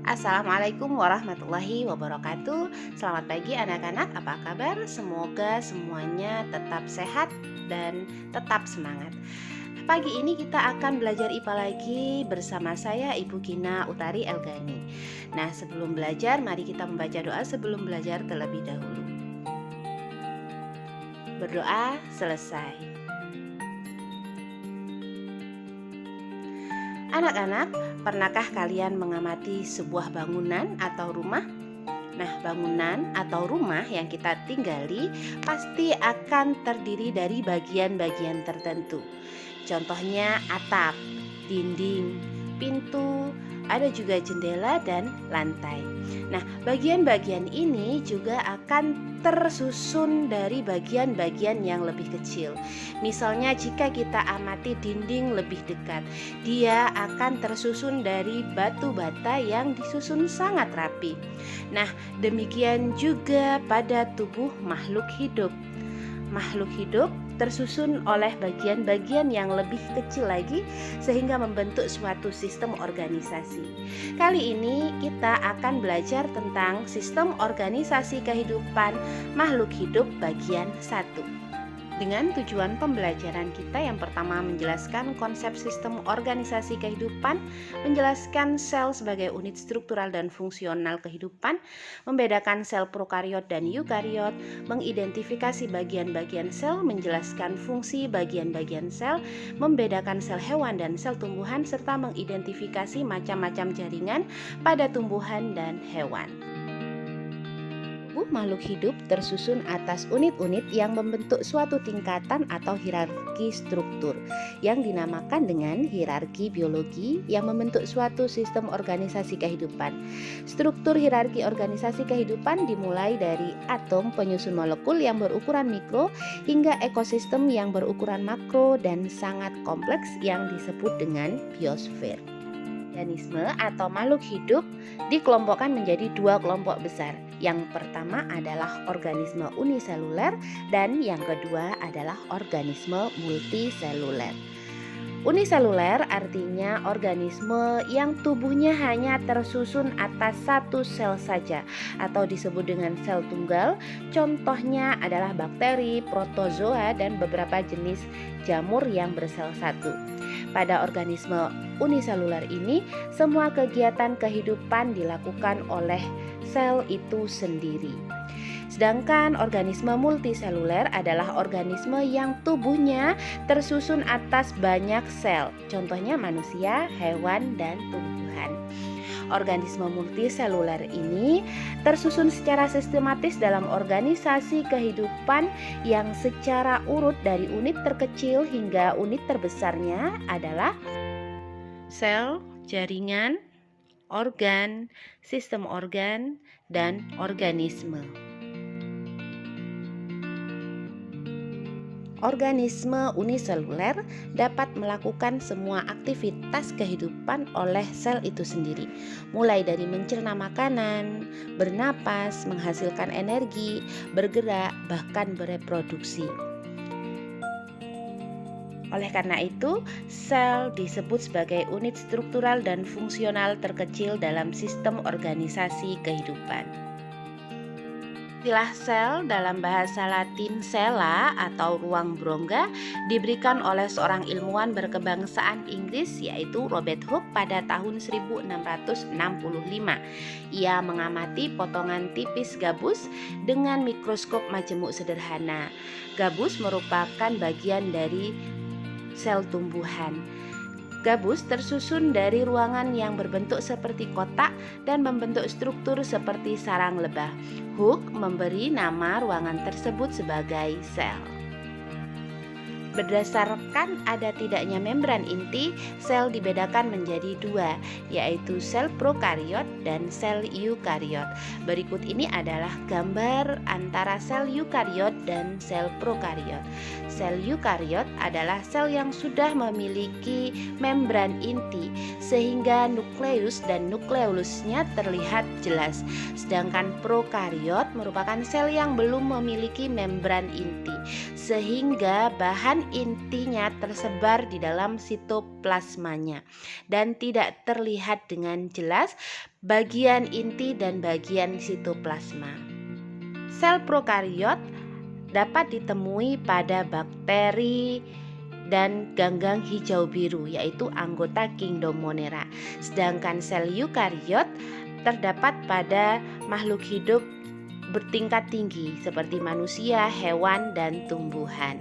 Assalamualaikum warahmatullahi wabarakatuh. Selamat pagi anak-anak, apa kabar? Semoga semuanya tetap sehat dan tetap semangat. Pagi ini kita akan belajar IPA lagi bersama saya Ibu Gina Utari Elgani. Nah, sebelum belajar, mari kita membaca doa sebelum belajar terlebih dahulu. Berdoa selesai. Anak-anak, pernahkah kalian mengamati sebuah bangunan atau rumah? Nah, bangunan atau rumah yang kita tinggali pasti akan terdiri dari bagian-bagian tertentu. Contohnya atap, dinding, pintu, ada juga jendela dan lantai. Nah, bagian-bagian ini juga akan tersusun dari bagian-bagian yang lebih kecil. Misalnya jika kita amati dinding lebih dekat, dia akan tersusun dari batu bata yang disusun sangat rapi. Nah, demikian juga pada tubuh makhluk hidup. Makhluk hidup tersusun oleh bagian-bagian yang lebih kecil lagi sehingga membentuk suatu sistem organisasi. Kali ini kita akan belajar tentang sistem organisasi kehidupan makhluk hidup bagian 1. Dengan tujuan pembelajaran kita yang pertama menjelaskan konsep sistem organisasi kehidupan, menjelaskan sel sebagai unit struktural dan fungsional kehidupan, membedakan sel prokariot dan eukariot, mengidentifikasi bagian-bagian sel, menjelaskan fungsi bagian-bagian sel, membedakan sel hewan dan sel tumbuhan, serta mengidentifikasi macam-macam jaringan pada tumbuhan dan hewan. Makhluk hidup tersusun atas unit-unit yang membentuk suatu tingkatan atau hierarki struktur yang dinamakan dengan hierarki biologi yang membentuk suatu sistem organisasi kehidupan. Struktur hierarki organisasi kehidupan dimulai dari atom penyusun molekul yang berukuran mikro hingga ekosistem yang berukuran makro dan sangat kompleks yang disebut dengan biosfer. Organisme atau makhluk hidup dikelompokkan menjadi dua kelompok besar. Yang pertama adalah organisme uniseluler dan yang kedua adalah organisme multiseluler. Uniseluler artinya organisme yang tubuhnya hanya tersusun atas satu sel saja atau disebut dengan sel tunggal. Contohnya adalah bakteri, protozoa, dan beberapa jenis jamur yang bersel satu. Pada organisme uniseluler ini, semua kegiatan kehidupan dilakukan oleh sel itu sendiri. Sedangkan organisme multiseluler adalah organisme yang tubuhnya tersusun atas banyak sel. Contohnya manusia, hewan, dan tumbuhan. Organisme multiseluler ini tersusun secara sistematis dalam organisasi kehidupan yang secara urut dari unit terkecil hingga unit terbesarnya adalah sel, jaringan, organ, sistem organ, dan organisme. Organisme uniseluler dapat melakukan semua aktivitas kehidupan oleh sel itu sendiri, mulai dari mencerna makanan, bernapas, menghasilkan energi, bergerak, bahkan bereproduksi. Oleh karena itu, sel disebut sebagai unit struktural dan fungsional terkecil dalam sistem organisasi kehidupan. Istilah sel dalam bahasa Latin cella atau ruang berongga diberikan oleh seorang ilmuwan berkebangsaan Inggris yaitu Robert Hooke pada tahun 1665. Ia mengamati potongan tipis gabus dengan mikroskop majemuk sederhana. Gabus merupakan bagian dari sel tumbuhan. Gabus tersusun dari ruangan yang berbentuk seperti kotak dan membentuk struktur seperti sarang lebah. Hooke memberi nama ruangan tersebut sebagai sel. Berdasarkan ada tidaknya membran inti, sel dibedakan menjadi dua, yaitu sel prokariot dan sel eukariot. Berikut ini adalah gambar antara sel eukariot dan sel prokariot. Sel eukariot adalah sel yang sudah memiliki membran inti, sehingga nukleus dan nukleolusnya terlihat jelas. Sedangkan prokariot merupakan sel yang belum memiliki membran inti. sehingga bahan intinya tersebar di dalam sitoplasmanya dan tidak terlihat dengan jelas bagian inti dan bagian sitoplasma. Sel prokariot dapat ditemui pada bakteri dan ganggang hijau biru, yaitu anggota kingdom Monera. Sedangkan sel eukariot terdapat pada makhluk hidup bertingkat tinggi seperti manusia, hewan, dan tumbuhan.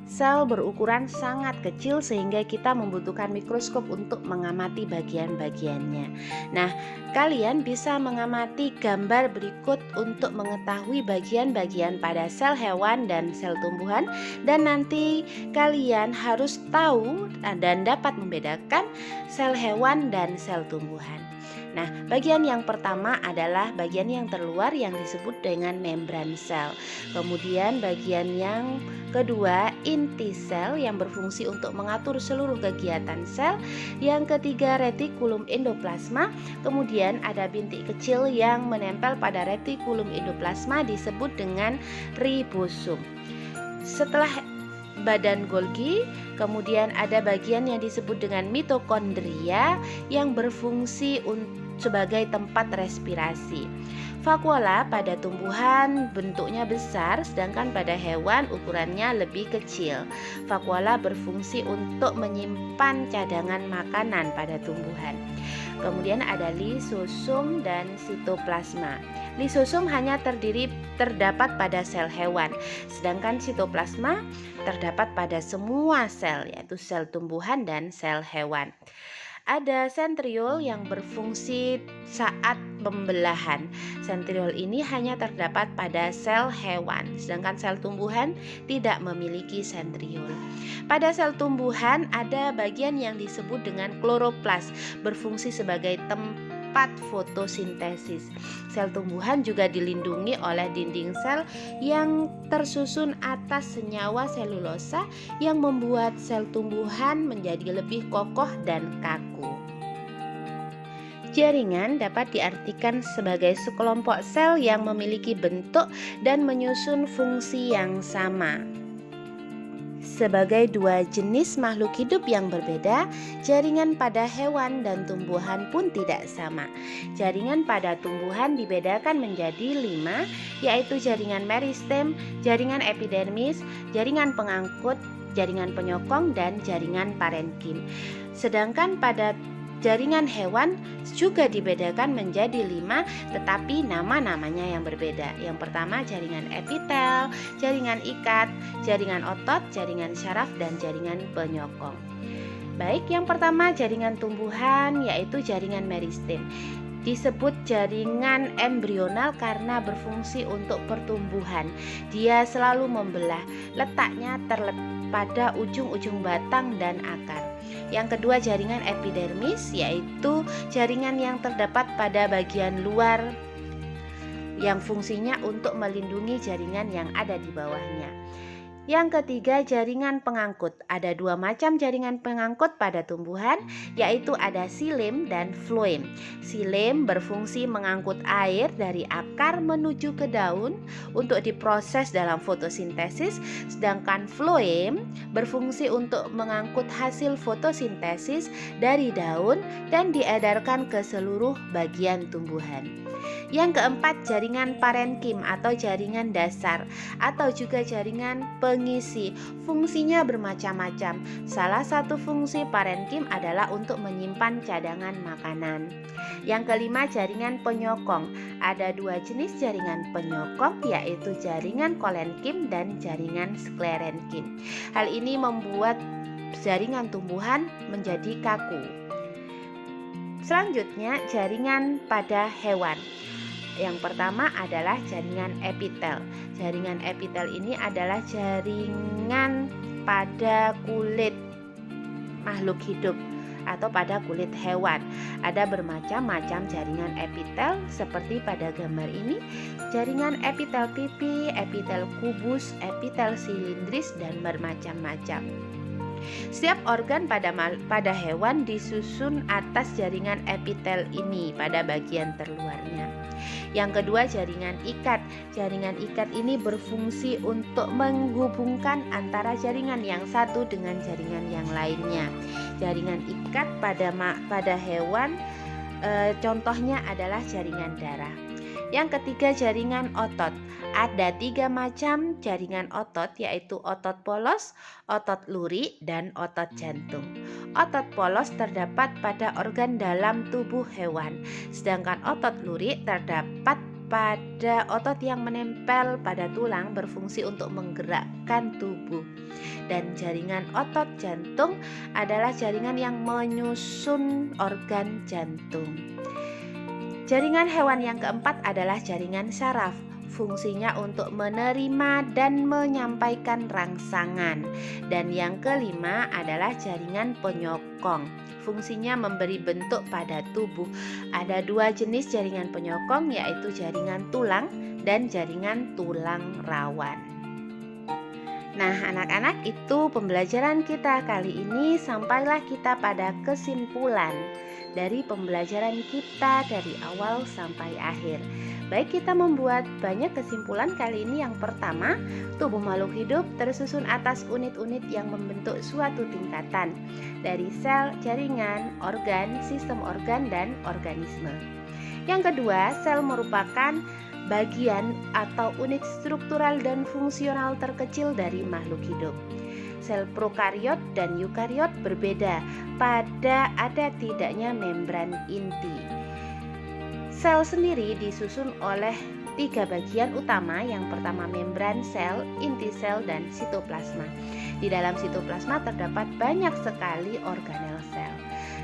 Sel berukuran sangat kecil sehingga kita membutuhkan mikroskop untuk mengamati bagian-bagiannya. Nah, kalian bisa mengamati gambar berikut untuk mengetahui bagian-bagian pada sel hewan dan sel tumbuhan, dan nanti kalian harus tahu dan dapat membedakan sel hewan dan sel tumbuhan. Nah, bagian yang pertama adalah bagian yang terluar yang disebut dengan membran sel. Kemudian bagian yang kedua, inti sel yang berfungsi untuk mengatur seluruh kegiatan sel. Yang ketiga, retikulum endoplasma. Kemudian ada bintik kecil yang menempel pada retikulum endoplasma disebut dengan ribosom. Setelah badan Golgi, kemudian ada bagian yang disebut dengan mitokondria yang berfungsi sebagai tempat respirasi. Vakuola pada tumbuhan bentuknya besar, sedangkan pada hewan ukurannya lebih kecil. Vakuola berfungsi untuk menyimpan cadangan makanan pada tumbuhan. Kemudian ada lisosom dan sitoplasma. Lisosom hanya terdapat pada sel hewan, sedangkan sitoplasma terdapat pada semua sel, yaitu sel tumbuhan dan sel hewan. Ada sentriol yang berfungsi saat pembelahan. Sentriol ini hanya terdapat pada sel hewan, sedangkan sel tumbuhan tidak memiliki sentriol. Pada sel tumbuhan ada bagian yang disebut dengan kloroplas, berfungsi sebagai tempat fotosintesis. Sel tumbuhan juga dilindungi oleh dinding sel yang tersusun atas senyawa selulosa yang membuat sel tumbuhan menjadi lebih kokoh dan kaku. Jaringan dapat diartikan sebagai sekelompok sel yang memiliki bentuk dan menyusun fungsi yang sama. Sebagai dua jenis makhluk hidup yang berbeda, jaringan pada hewan dan tumbuhan pun tidak sama. Jaringan pada tumbuhan dibedakan menjadi 5, yaitu jaringan meristem, jaringan epidermis, jaringan pengangkut, jaringan penyokong, dan jaringan parenkim. Sedangkan pada jaringan hewan juga dibedakan menjadi 5, tetapi nama-namanya yang berbeda. Yang pertama jaringan epitel, jaringan ikat, jaringan otot, jaringan syaraf, dan jaringan penyokong. Baik, yang pertama jaringan tumbuhan yaitu jaringan meristem. Disebut jaringan embrional karena berfungsi untuk pertumbuhan. Dia selalu membelah, letaknya pada ujung-ujung batang dan akar. Yang kedua jaringan epidermis, yaitu jaringan yang terdapat pada bagian luar yang fungsinya untuk melindungi jaringan yang ada di bawahnya. Yang ketiga jaringan pengangkut. Ada 2 macam jaringan pengangkut pada tumbuhan, yaitu ada xilem dan floem. Xilem berfungsi mengangkut air dari akar menuju ke daun untuk diproses dalam fotosintesis, sedangkan floem berfungsi untuk mengangkut hasil fotosintesis dari daun dan diedarkan ke seluruh bagian tumbuhan. Yang keempat jaringan parenkim atau jaringan dasar atau juga jaringan pengisi. Fungsinya bermacam-macam. Salah satu fungsi parenkim adalah untuk menyimpan cadangan makanan. Yang kelima jaringan penyokong. Ada 2 jenis jaringan penyokong, yaitu jaringan kolenkim dan jaringan sklerenkim. Hal ini membuat jaringan tumbuhan menjadi kaku. Selanjutnya jaringan pada hewan. Yang pertama adalah jaringan epitel. Jaringan epitel ini adalah jaringan pada kulit makhluk hidup atau pada kulit hewan. Ada bermacam-macam jaringan epitel seperti pada gambar ini. Jaringan epitel pipi, epitel kubus, epitel silindris, dan bermacam-macam. Setiap organ pada hewan disusun atas jaringan epitel ini pada bagian terluarnya. Yang kedua, jaringan ikat. Jaringan ikat ini berfungsi untuk menghubungkan antara jaringan yang satu dengan jaringan yang lainnya. Jaringan ikat pada hewan contohnya adalah jaringan darah. Yang ketiga, jaringan otot. Ada 3 macam jaringan otot, yaitu otot polos, otot luri, dan otot jantung. Otot polos terdapat pada organ dalam tubuh hewan, sedangkan otot luri terdapat pada otot yang menempel pada tulang, berfungsi untuk menggerakkan tubuh. Dan jaringan otot jantung adalah jaringan yang menyusun organ jantung. Jaringan hewan yang keempat adalah jaringan syaraf. Fungsinya untuk menerima dan menyampaikan rangsangan. Dan yang kelima adalah jaringan penyokong. Fungsinya memberi bentuk pada tubuh. Ada 2 jenis jaringan penyokong, yaitu jaringan tulang dan jaringan tulang rawan. Nah, anak-anak, itu pembelajaran kita kali ini. Sampailah kita pada kesimpulan dari pembelajaran kita dari awal sampai akhir. Baik, kita membuat banyak kesimpulan kali ini. Yang pertama, tubuh makhluk hidup tersusun atas unit-unit yang membentuk suatu tingkatan dari sel, jaringan, organ, sistem organ, dan organisme. Yang kedua, sel merupakan bagian atau unit struktural dan fungsional terkecil dari makhluk hidup. Sel prokariot dan eukariot berbeda pada ada tidaknya membran inti. Sel sendiri disusun oleh 3 bagian utama. Yang pertama, membran sel, inti sel, dan sitoplasma. Di dalam sitoplasma terdapat banyak sekali organel sel.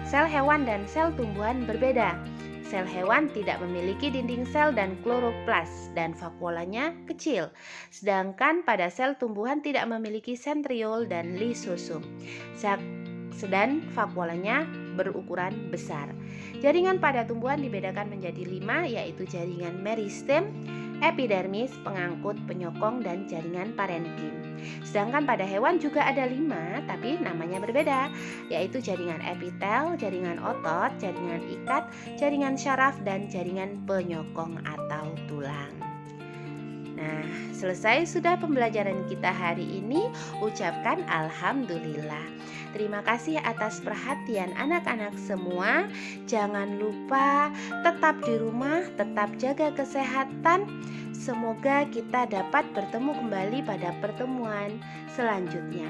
Sel hewan dan sel tumbuhan berbeda. Sel hewan tidak memiliki dinding sel dan kloroplas, dan vakuolanya kecil. Sedangkan pada sel tumbuhan tidak memiliki sentriol dan lisosom, dan vakuolanya berukuran besar. Jaringan pada tumbuhan dibedakan menjadi 5, yaitu jaringan meristem, epidermis, pengangkut, penyokong, dan jaringan parenkim. Sedangkan pada hewan juga ada 5, tapi namanya berbeda, yaitu jaringan epitel, jaringan otot, jaringan ikat, jaringan syaraf, dan jaringan penyokong atau tulang. Nah, selesai sudah pembelajaran kita hari ini. Ucapkan alhamdulillah. Terima kasih atas perhatian anak-anak semua. Jangan lupa tetap di rumah, tetap jaga kesehatan. Semoga kita dapat bertemu kembali pada pertemuan selanjutnya.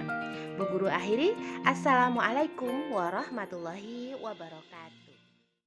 Bu Guru akhiri, Assalamualaikum warahmatullahi wabarakatuh.